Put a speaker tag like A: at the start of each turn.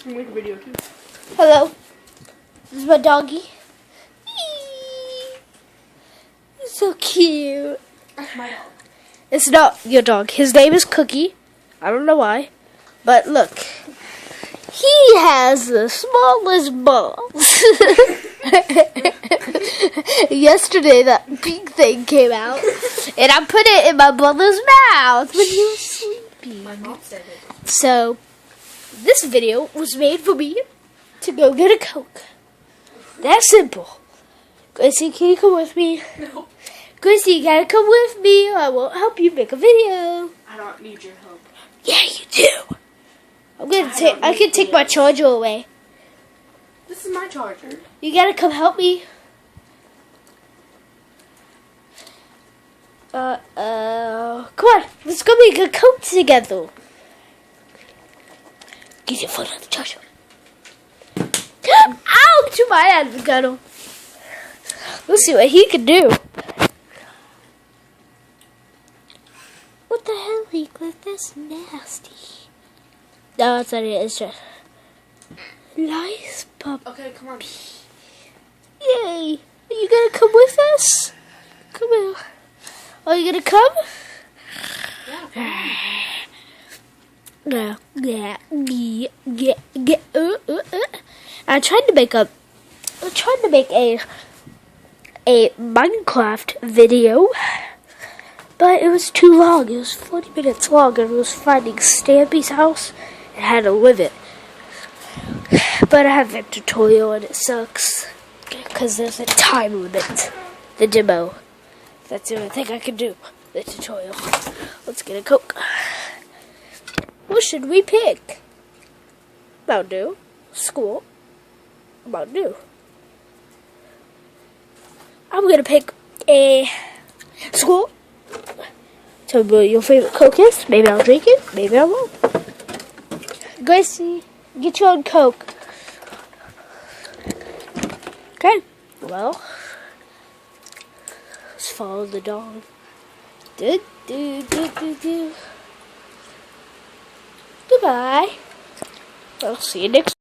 A: I'm making a video too.
B: Hello. This is my doggy. He's so cute.
A: That's my dog.
B: It's not your dog. His name is Cookie. I don't know why. But look. He has the smallest balls. Yesterday that pink thing came out. And I put it in my brother's mouth when he was sleeping.
A: My mom said it.
B: So, this video was made for me to go get a Coke. That's simple. Gracie, can you come with me?
A: No.
B: Gracie, you gotta come with me or I won't help you make a video.
A: I don't need your help.
B: Yeah, you do. I can take my charger away.
A: This is my charger.
B: You gotta come help me. Come on, let's go make a Coke together. Get your phone on the charger. Ow! To my hand, got him. Let's see what he can do. What the hell, Heathcliff? That's nasty. No, it's not it. It's just nice puppy.
A: Okay, come on.
B: Yay! Are you gonna come with us? Come here. Are you gonna come?
A: Yeah.
B: I tried to make a Minecraft video, but it was too long. It was 40 minutes long, and it was finding Stampy's house and how to live it. But I have a tutorial, and it sucks because there's a time limit. The demo. That's the only thing I can do. The tutorial. Let's get a Coke. What should we pick? Mountain Dew. School. Mountain Dew. I'm gonna pick a School. Tell me what your favorite Coke is. Maybe I'll drink it. Maybe I won't. Gracie, get your own Coke. Okay. Well, let's follow the dog. Goodbye. I'll see you next.